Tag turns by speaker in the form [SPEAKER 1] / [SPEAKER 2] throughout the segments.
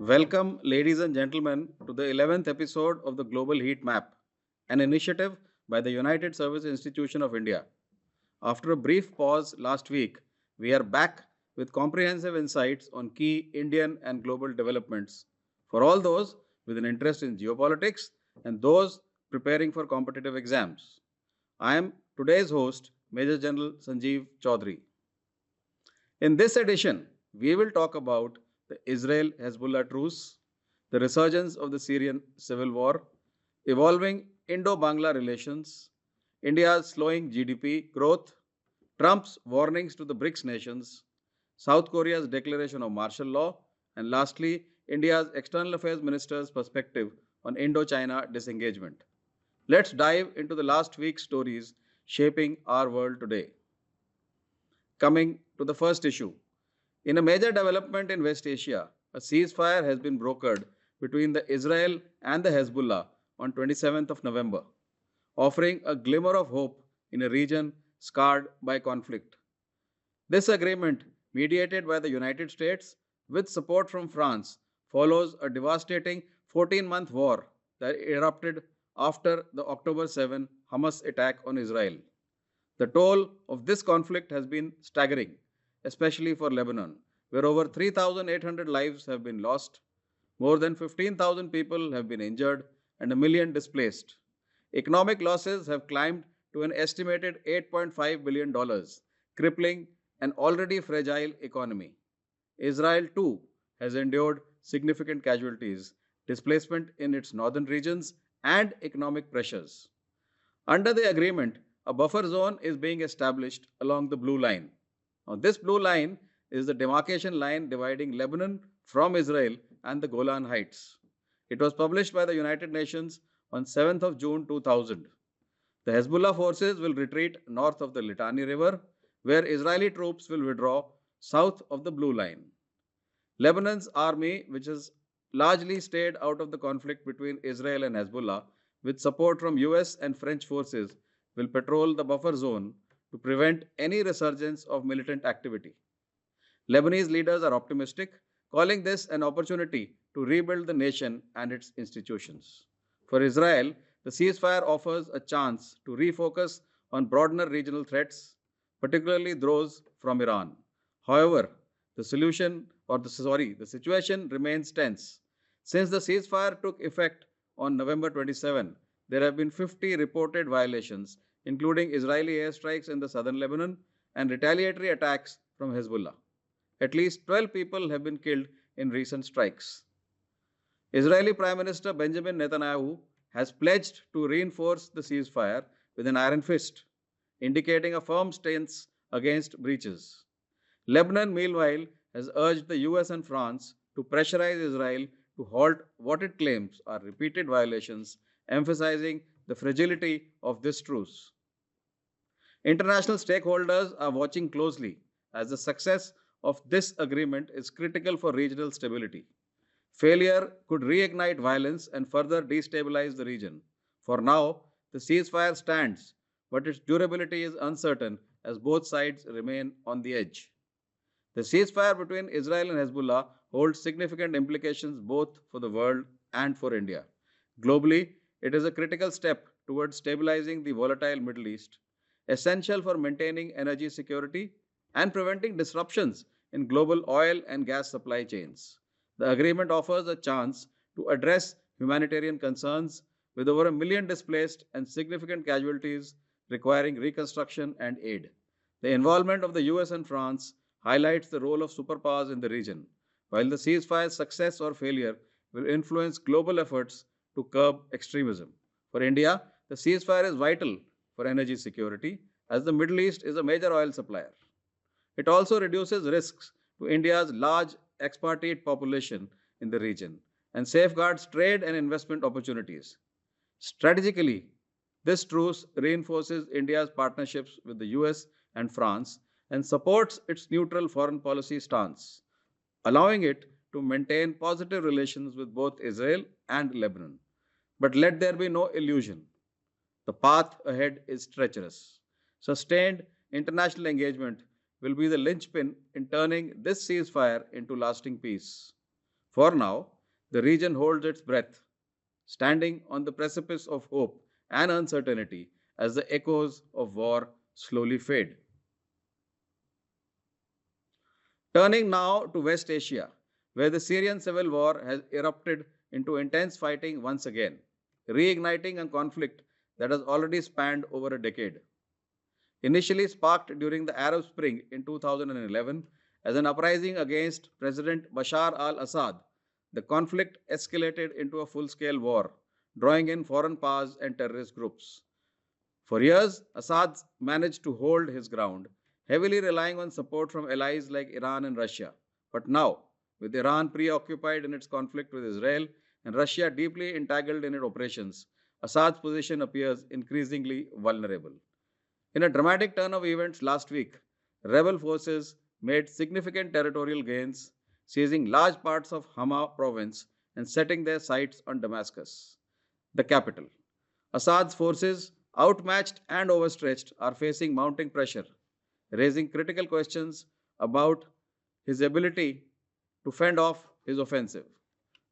[SPEAKER 1] Welcome, ladies and gentlemen, to the 11th episode of the Global Heat Map, an initiative by the United Service Institution of India. After a brief pause last week, we are back with comprehensive insights on key Indian and global developments for all those with an interest in geopolitics and those preparing for competitive exams. I am today's host, Major General Sanjeev Chowdhry. In this edition, we will talk about the Israel Hezbollah truce, the resurgence of the Syrian Civil War, evolving Indo Bangla relations, India's slowing GDP growth, Trump's warnings to the BRICS nations, South Korea's declaration of martial law, and lastly, India's External Affairs Minister's perspective on Indo China disengagement. Let's dive into the last week's stories shaping our world today. Coming to the first issue. In a major development in West Asia, a ceasefire has been brokered between the Israel and the Hezbollah on 27th of November, offering a glimmer of hope in a region scarred by conflict. This agreement, mediated by the United States with support from France, follows a devastating 14-month war that erupted after the October 7 Hamas attack on Israel. The toll of this conflict has been staggering, especially for Lebanon, where over 3,800 lives have been lost, more than 15,000 people have been injured, and a million displaced. Economic losses have climbed to an estimated $8.5 billion, crippling an already fragile economy. Israel, too, has endured significant casualties, displacement in its northern regions, and economic pressures. Under the agreement, a buffer zone is being established along the blue line. Now, this blue line is the demarcation line dividing Lebanon from Israel and the Golan Heights. It was published by the United Nations on 7th of June 2000. The Hezbollah forces will retreat north of the Litani River, where Israeli troops will withdraw south of the blue line. Lebanon's army, which has largely stayed out of the conflict between Israel and Hezbollah, with support from US and French forces, will patrol the buffer zone to prevent any resurgence of militant activity. Lebanese leaders are optimistic, calling this an opportunity to rebuild the nation and its institutions. For Israel, the ceasefire offers a chance to refocus on broader regional threats, particularly those from Iran. However, the situation remains tense. Since the ceasefire took effect on November 27, there have been 50 reported violations, including Israeli airstrikes in the southern Lebanon and retaliatory attacks from Hezbollah. At least 12 people have been killed in recent strikes. Israeli Prime Minister Benjamin Netanyahu has pledged to reinforce the ceasefire with an iron fist, indicating a firm stance against breaches. Lebanon, meanwhile, has urged the US and France to pressurize Israel to halt what it claims are repeated violations, emphasizing the fragility of this truce. International stakeholders are watching closely as the success of this agreement is critical for regional stability. Failure could reignite violence and further destabilize the region. For now, the ceasefire stands, but its durability is uncertain as both sides remain on the edge. The ceasefire between Israel and Hezbollah holds significant implications both for the world and for India. Globally, it is a critical step towards stabilizing the volatile Middle East, essential for maintaining energy security and preventing disruptions in global oil and gas supply chains. The agreement offers a chance to address humanitarian concerns with over a million displaced and significant casualties requiring reconstruction and aid. The involvement of the US and France highlights the role of superpowers in the region, while the ceasefire's success or failure will influence global efforts to curb extremism. For India, the ceasefire is vital for energy security as the Middle East is a major oil supplier. It also reduces risks to India's large expatriate population in the region and safeguards trade and investment opportunities. Strategically, this truce reinforces India's partnerships with the US and France and supports its neutral foreign policy stance, allowing it to maintain positive relations with both Israel and Lebanon. But let there be no illusion. The path ahead is treacherous. Sustained international engagement will be the linchpin in turning this ceasefire into lasting peace. For now, the region holds its breath, standing on the precipice of hope and uncertainty as the echoes of war slowly fade. Turning now to West Asia, where the Syrian civil war has erupted into intense fighting once again, reigniting a conflict that has already spanned over a decade. Initially sparked during the Arab Spring in 2011 as an uprising against President Bashar al Assad, the conflict escalated into a full scale war, drawing in foreign powers and terrorist groups. For years, Assad managed to hold his ground, heavily relying on support from allies like Iran and Russia. But now, with Iran preoccupied in its conflict with Israel and Russia deeply entangled in its operations, Assad's position appears increasingly vulnerable. In a dramatic turn of events last week, rebel forces made significant territorial gains, seizing large parts of Hama province and setting their sights on Damascus, the capital. Assad's forces, outmatched and overstretched, are facing mounting pressure, raising critical questions about his ability to fend off his offensive.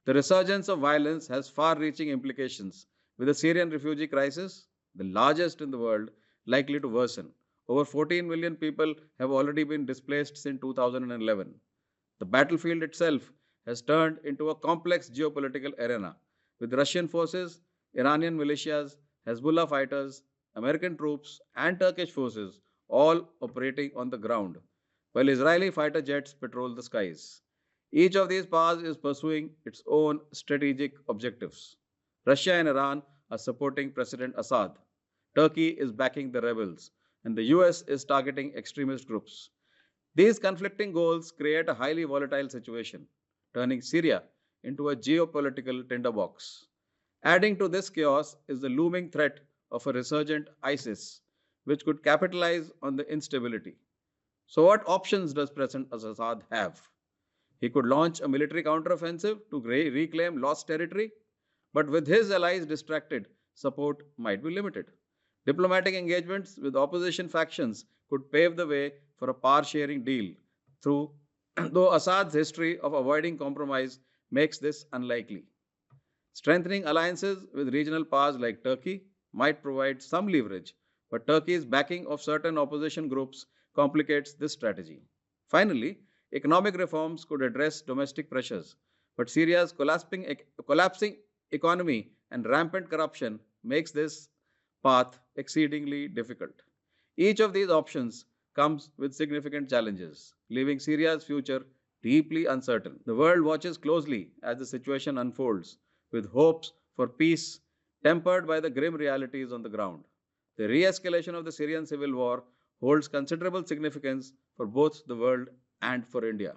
[SPEAKER 1] The resurgence of violence has far reaching implications, with the Syrian refugee crisis, the largest in the world, likely to worsen. Over 14 million people have already been displaced since 2011. The battlefield itself has turned into a complex geopolitical arena, with Russian forces, Iranian militias, Hezbollah fighters, American troops, and Turkish forces all operating on the ground, while Israeli fighter jets patrol the skies. Each of these powers is pursuing its own strategic objectives. Russia and Iran are supporting President Assad. Turkey is backing the rebels, and the US is targeting extremist groups. These conflicting goals create a highly volatile situation, turning Syria into a geopolitical tinderbox. Adding to this chaos is the looming threat of a resurgent ISIS, which could capitalize on the instability. So, what options does President Assad have? He could launch a military counteroffensive to reclaim lost territory, but with his allies distracted, support might be limited. Diplomatic engagements with opposition factions could pave the way for a power sharing deal, through, though Assad's history of avoiding compromise makes this unlikely. Strengthening alliances with regional powers like Turkey might provide some leverage, but Turkey's backing of certain opposition groups complicates this strategy. Finally, economic reforms could address domestic pressures, but Syria's collapsing economy and rampant corruption makes this path exceedingly difficult. Each of these options comes with significant challenges, leaving Syria's future deeply uncertain. The world watches closely as the situation unfolds, with hopes for peace tempered by the grim realities on the ground. The re escalation of the Syrian civil war holds considerable significance for both the world and for India.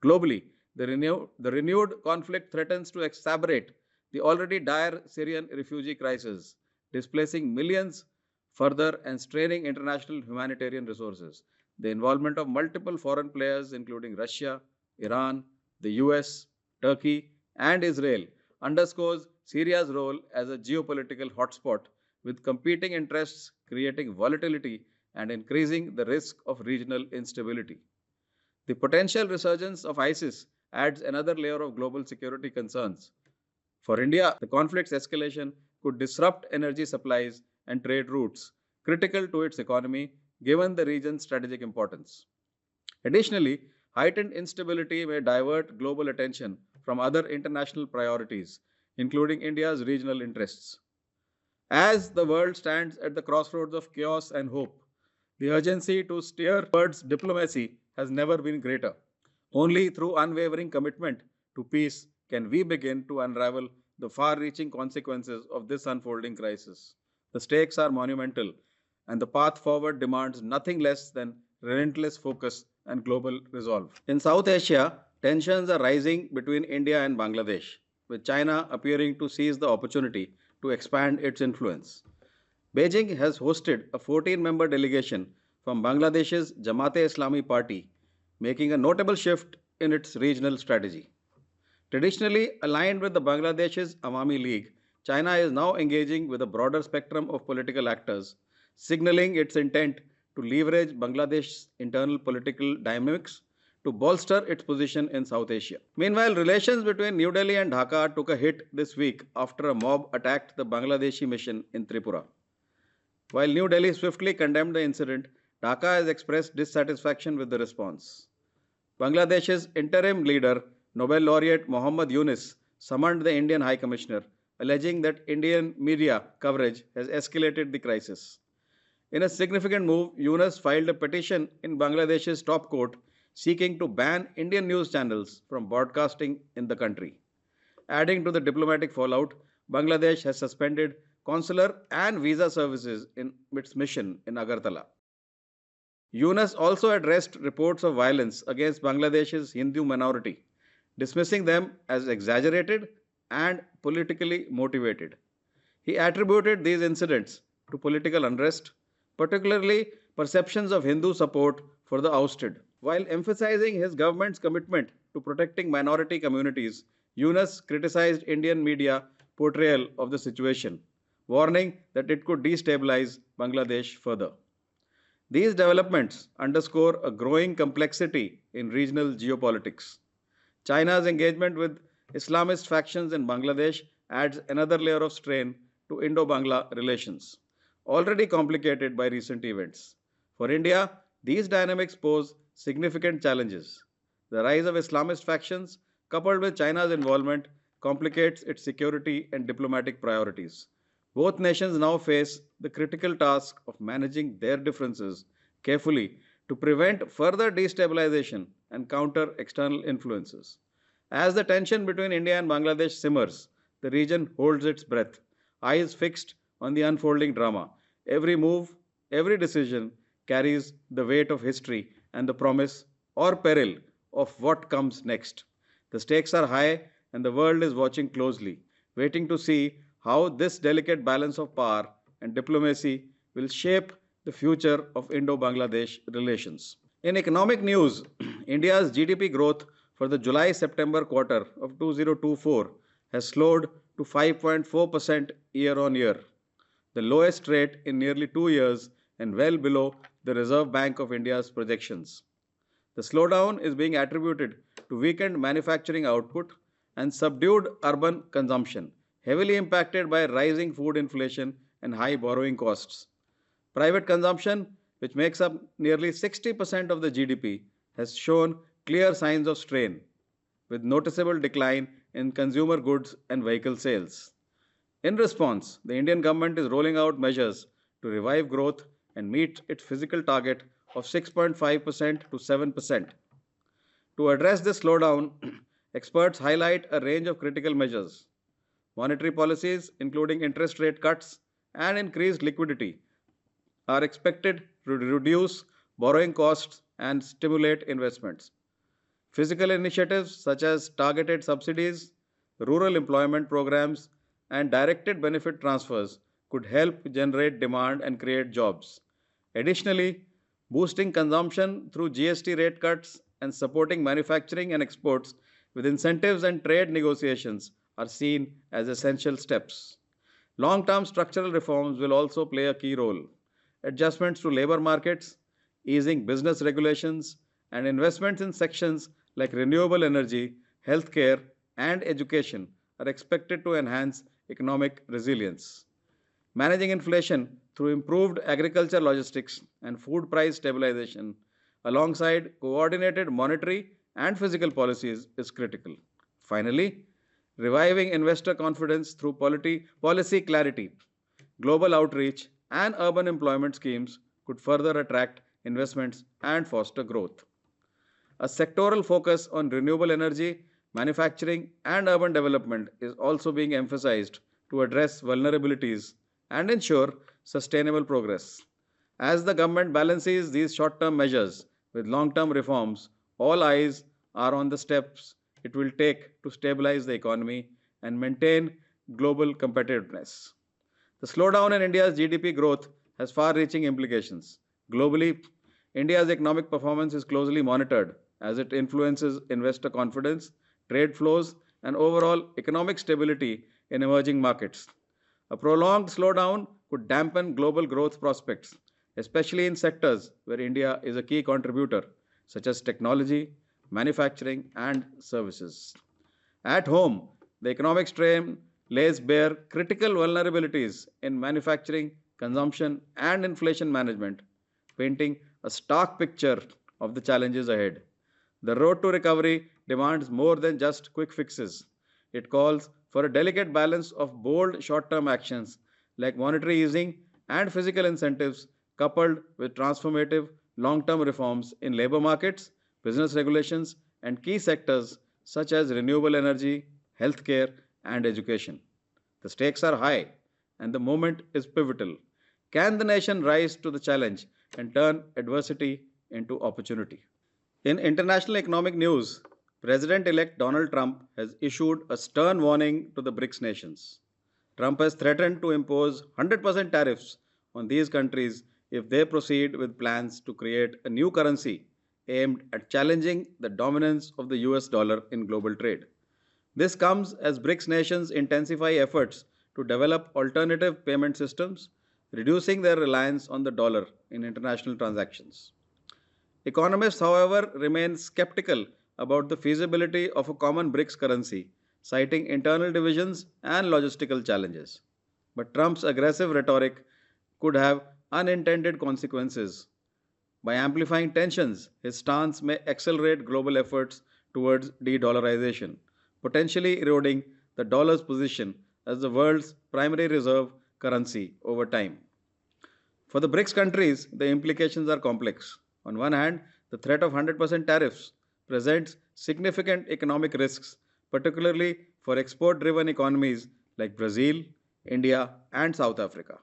[SPEAKER 1] Globally, the renewed conflict threatens to exacerbate the already dire Syrian refugee crisis, displacing millions further and straining international humanitarian resources. The involvement of multiple foreign players, including Russia, Iran, the US, Turkey, and Israel, underscores Syria's role as a geopolitical hotspot, with competing interests creating volatility and increasing the risk of regional instability. The potential resurgence of ISIS adds another layer of global security concerns. For India, the conflict's escalation could disrupt energy supplies and trade routes, critical to its economy given the region's strategic importance. Additionally, heightened instability may divert global attention from other international priorities, including India's regional interests. As the world stands at the crossroads of chaos and hope, the urgency to steer towards diplomacy has never been greater. Only through unwavering commitment to peace can we begin to unravel the far reaching consequences of this unfolding crisis. The stakes are monumental, and the path forward demands nothing less than relentless focus and global resolve. In South Asia, tensions are rising between India and Bangladesh, with China appearing to seize the opportunity to expand its influence. Beijing has hosted a 14-member delegation from Bangladesh's Jamaat-e-Islami party, making a notable shift in its regional strategy. Traditionally aligned with the Bangladesh's Awami League, China is now engaging with a broader spectrum of political actors, signaling its intent to leverage Bangladesh's internal political dynamics to bolster its position in South Asia. Meanwhile, relations between New Delhi and Dhaka took a hit this week after a mob attacked the Bangladeshi mission in Tripura. While New Delhi swiftly condemned the incident, Dhaka has expressed dissatisfaction with the response. Bangladesh's interim leader, Nobel laureate Mohammad Yunus, summoned the Indian High Commissioner, alleging that Indian media coverage has escalated the crisis. In a significant move, Yunus filed a petition in Bangladesh's top court seeking to ban Indian news channels from broadcasting in the country. Adding to the diplomatic fallout, Bangladesh has suspended consular and visa services in its mission in Agartala. Yunus also addressed reports of violence against Bangladesh's Hindu minority, dismissing them as exaggerated and politically motivated. He attributed these incidents to political unrest, particularly perceptions of Hindu support for the ousted. While emphasizing his government's commitment to protecting minority communities, Yunus criticized Indian media portrayal of the situation, warning that it could destabilize Bangladesh further. These developments underscore a growing complexity in regional geopolitics. China's engagement with Islamist factions in Bangladesh adds another layer of strain to Indo Bangla relations, already complicated by recent events. For India, these dynamics pose significant challenges. The rise of Islamist factions, coupled with China's involvement, complicates its security and diplomatic priorities. Both nations now face the critical task of managing their differences carefully to prevent further destabilization and counter external influences. As the tension between India and Bangladesh simmers, the region holds its breath, eyes fixed on the unfolding drama. Every move, every decision carries the weight of history and the promise or peril of what comes next. The stakes are high and the world is watching closely, waiting to see how this delicate balance of power and diplomacy will shape the future of Indo Bangladesh relations. In economic news, India's GDP growth for the July September quarter of 2024 has slowed to 5.4% year on year, the lowest rate in nearly 2 years and well below the Reserve Bank of India's projections. The slowdown is being attributed to weakened manufacturing output and subdued urban consumption, heavily impacted by rising food inflation and high borrowing costs. Private consumption, which makes up nearly 60% of the GDP, has shown clear signs of strain, with noticeable decline in consumer goods and vehicle sales. In response, the Indian government is rolling out measures to revive growth and meet its fiscal target of 6.5% to 7%. To address this slowdown, experts highlight a range of critical measures. Monetary policies, including interest rate cuts and increased liquidity, are expected to reduce borrowing costs and stimulate investments. Physical initiatives such as targeted subsidies, rural employment programs, and directed benefit transfers could help generate demand and create jobs. Additionally, boosting consumption through GST rate cuts and supporting manufacturing and exports with incentives and trade negotiations are seen as essential steps. Long term structural reforms will also play a key role. Adjustments to labor markets, easing business regulations, and investments in sections like renewable energy, healthcare, and education are expected to enhance economic resilience. Managing inflation through improved agriculture logistics and food price stabilization alongside coordinated monetary and fiscal policies is critical. Finally, reviving investor confidence through policy clarity, global outreach, and urban employment schemes could further attract investments and foster growth. A sectoral focus on renewable energy, manufacturing, and urban development is also being emphasized to address vulnerabilities and ensure sustainable progress. As the government balances these short term measures with long term reforms, all eyes are on the steps it will take to stabilize the economy and maintain global competitiveness. The slowdown in India's GDP growth has far reaching implications. Globally, India's economic performance is closely monitored as it influences investor confidence, trade flows, and overall economic stability in emerging markets. A prolonged slowdown could dampen global growth prospects, especially in sectors where India is a key contributor, such as technology, manufacturing, and services. At home, the economic strain lays bare critical vulnerabilities in manufacturing, consumption, and inflation management, painting a stark picture of the challenges ahead. The road to recovery demands more than just quick fixes. It calls for a delicate balance of bold short term actions like monetary easing and physical incentives, coupled with transformative long term reforms in labor markets, business regulations, and key sectors such as renewable energy, healthcare, and education. The stakes are high, and the moment is pivotal. Can the nation rise to the challenge and turn adversity into opportunity? In international economic news, President elect Donald Trump has issued a stern warning to the BRICS nations. Trump has threatened to impose 100% tariffs on these countries if they proceed with plans to create a new currency aimed at challenging the dominance of the US dollar in global trade. This comes as BRICS nations intensify efforts to develop alternative payment systems, reducing their reliance on the dollar in international transactions. Economists, however, remain skeptical about the feasibility of a common BRICS currency, citing internal divisions and logistical challenges. But Trump's aggressive rhetoric could have unintended consequences. By amplifying tensions, his stance may accelerate global efforts towards de dollarization, potentially eroding the dollar's position as the world's primary reserve currency over time. For the BRICS countries, the implications are complex. On one hand, the threat of 100% tariffs presents significant economic risks, particularly for export driven economies like Brazil, India, and South Africa.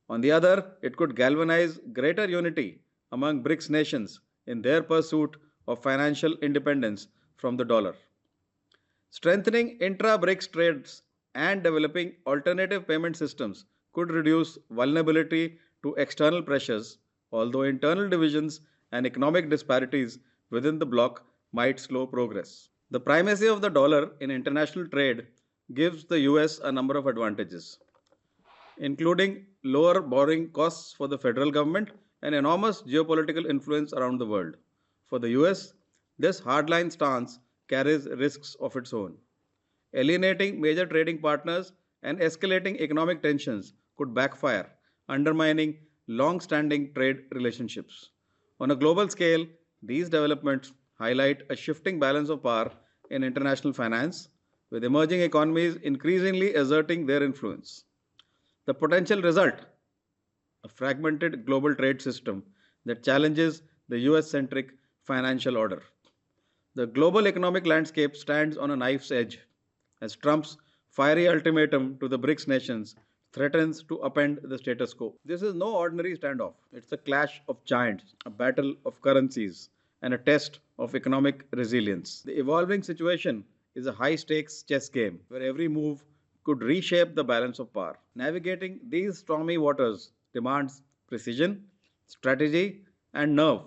[SPEAKER 1] On the other, it could galvanize greater unity among BRICS nations in their pursuit of financial independence from the dollar. Strengthening intra BRICS trades and developing alternative payment systems could reduce vulnerability to external pressures, although internal divisions and economic disparities within the bloc might slow progress. The primacy of the dollar in international trade gives the US a number of advantages, including lower borrowing costs for the federal government and enormous geopolitical influence around the world. For the US, this hardline stance carries risks of its own. Alienating major trading partners and escalating economic tensions could backfire, undermining long standing trade relationships. On a global scale, these developments highlight a shifting balance of power in international finance, with emerging economies increasingly asserting their influence. The potential result: a fragmented global trade system that challenges the US centric financial order. The global economic landscape stands on a knife's edge as Trump's fiery ultimatum to the BRICS nations threatens to upend the status quo. This is no ordinary standoff. It's a clash of giants, a battle of currencies, and a test of economic resilience. The evolving situation is a high stakes chess game where every move could reshape the balance of power. Navigating these stormy waters demands precision, strategy, and nerve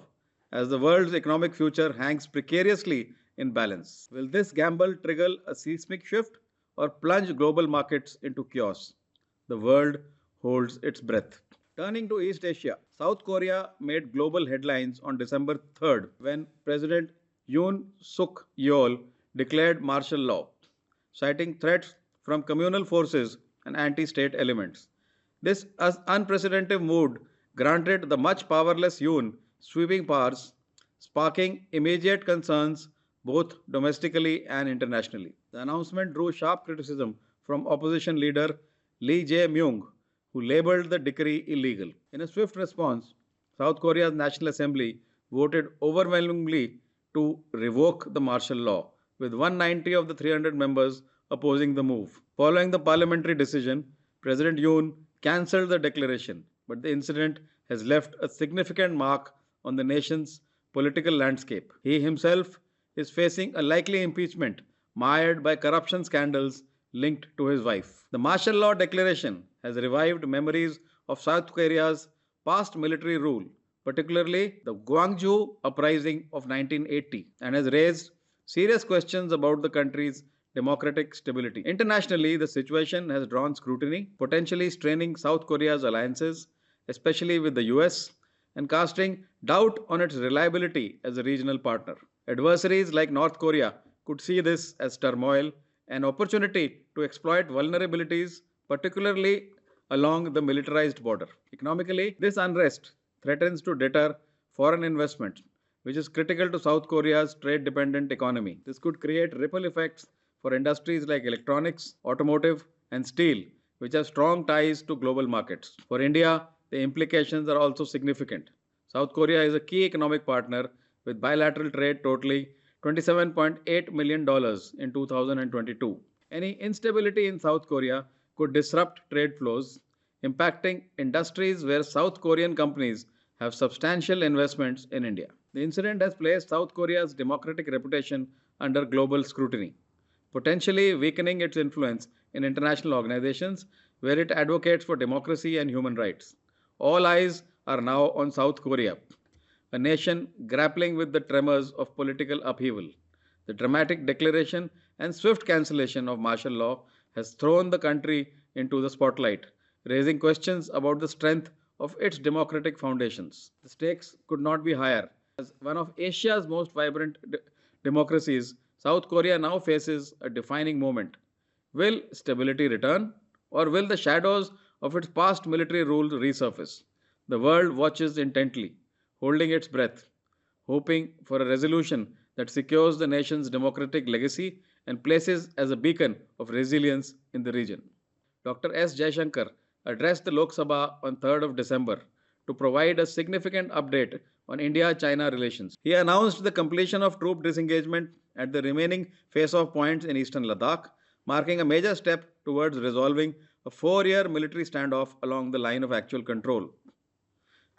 [SPEAKER 1] as the world's economic future hangs precariously in balance. Will this gamble trigger a seismic shift or plunge global markets into chaos? The world holds its breath. Turning to East Asia, South Korea made global headlines on December 3rd when President Yoon Suk Yeol declared martial law, citing threats from communal forces and anti state elements. This unprecedented mood granted the much powerless Yoon sweeping powers, sparking immediate concerns both domestically and internationally. The announcement drew sharp criticism from opposition leader Lee Jae-myung, who labeled the decree illegal. In a swift response, South Korea's National Assembly voted overwhelmingly to revoke the martial law, with 190 of the 300 members opposing the move. Following the parliamentary decision, President Yoon cancelled the declaration, but the incident has left a significant mark on the nation's political landscape. He himself is facing a likely impeachment mired by corruption scandals linked to his wife. The martial law declaration has revived memories of South Korea's past military rule, particularly the Gwangju uprising of 1980, and has raised serious questions about the country's democratic stability. Internationally, the situation has drawn scrutiny, potentially straining South Korea's alliances, especially with the US, and casting doubt on its reliability as a regional partner. Adversaries like North Korea could see this as turmoil, an opportunity to exploit vulnerabilities, particularly along the militarized border. Economically, this unrest threatens to deter foreign investment, which is critical to South Korea's trade dependent economy. This could create ripple effects for industries like electronics, automotive, and steel, which have strong ties to global markets. For India, the implications are also significant. South Korea is a key economic partner with bilateral trade totaling $27.8 million in 2022. Any instability in South Korea could disrupt trade flows, impacting industries where South Korean companies have substantial investments in India. The incident has placed South Korea's democratic reputation under global scrutiny, potentially weakening its influence in international organizations where it advocates for democracy and human rights. All eyes are now on South Korea, a nation grappling with the tremors of political upheaval. The dramatic declaration and swift cancellation of martial law has thrown the country into the spotlight, raising questions about the strength of its democratic foundations. The stakes could not be higher. As one of Asia's most vibrant democracies, South Korea now faces a defining moment. Will stability return, or will the shadows of its past military rule resurface? The world watches intently, holding its breath, hoping for a resolution that secures the nation's democratic legacy and places as a beacon of resilience in the region. Dr. S. Jaishankar addressed the Lok Sabha on 3rd of December to provide a significant update on India-China relations. He announced the completion of troop disengagement at the remaining face-off points in eastern Ladakh, marking a major step towards resolving a 4-year military standoff along the line of actual control.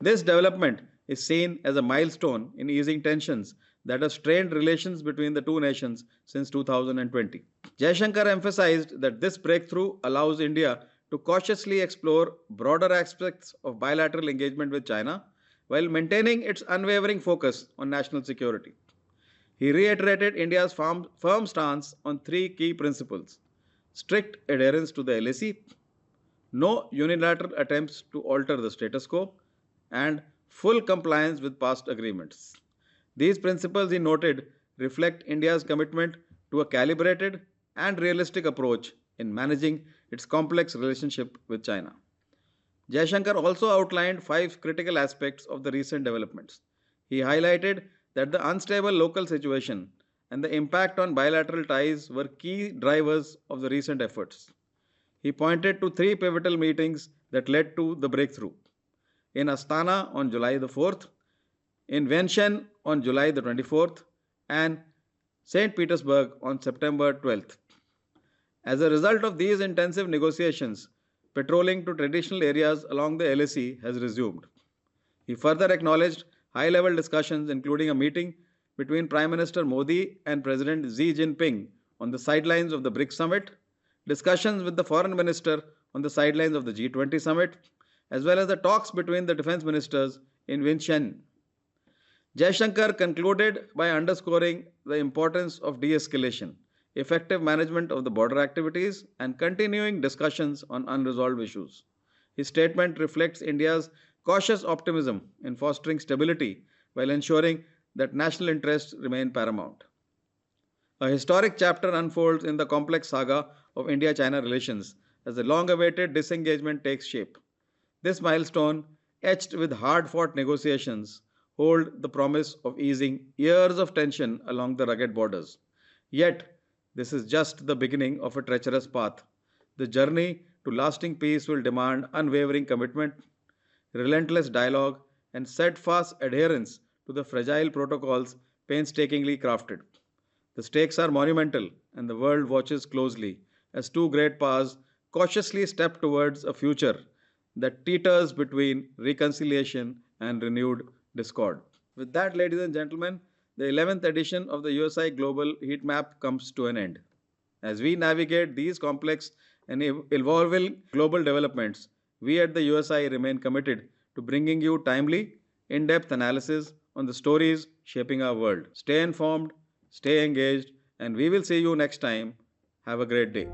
[SPEAKER 1] This development is seen as a milestone in easing tensions that have strained relations between the two nations since 2020. Jaishankar emphasized that this breakthrough allows India to cautiously explore broader aspects of bilateral engagement with China while maintaining its unwavering focus on national security. He reiterated India's firm stance on three key principles: strict adherence to the LAC, no unilateral attempts to alter the status quo, and full compliance with past agreements. These principles, he noted, reflect India's commitment to a calibrated and realistic approach in managing its complex relationship with China. Jaishankar also outlined five critical aspects of the recent developments. He highlighted that the unstable local situation and the impact on bilateral ties were key drivers of the recent efforts. He pointed to three pivotal meetings that led to the breakthrough: in Astana on July the 4th, in Vientiane on July the 24th, and St. Petersburg on September 12th. As a result of these intensive negotiations, patrolling to traditional areas along the LAC has resumed. He further acknowledged high level discussions, including a meeting between Prime Minister Modi and President Xi Jinping on the sidelines of the BRICS summit, discussions with the foreign minister on the sidelines of the G20 summit, as well as the talks between the defense ministers in Vientiane. Jaishankar concluded by underscoring the importance of de escalation, effective management of the border activities, and continuing discussions on unresolved issues. His statement reflects India's cautious optimism in fostering stability while ensuring that national interests remain paramount. A historic chapter unfolds in the complex saga of India China relations as the long awaited disengagement takes shape. This milestone, etched with hard fought negotiations, hold the promise of easing years of tension along the rugged borders. Yet, this is just the beginning of a treacherous path. The journey to lasting peace will demand unwavering commitment, relentless dialogue, and steadfast adherence to the fragile protocols painstakingly crafted. The stakes are monumental, and the world watches closely as two great powers cautiously step towards a future that teeters between reconciliation and renewed discord. With that, ladies and gentlemen, the 11th edition of the USI Global Heat Map comes to an end. As we navigate these complex and evolving global developments, we at the USI remain committed to bringing you timely, in depth analysis on the stories shaping our world. Stay informed, stay engaged, and we will see you next time. Have a great day.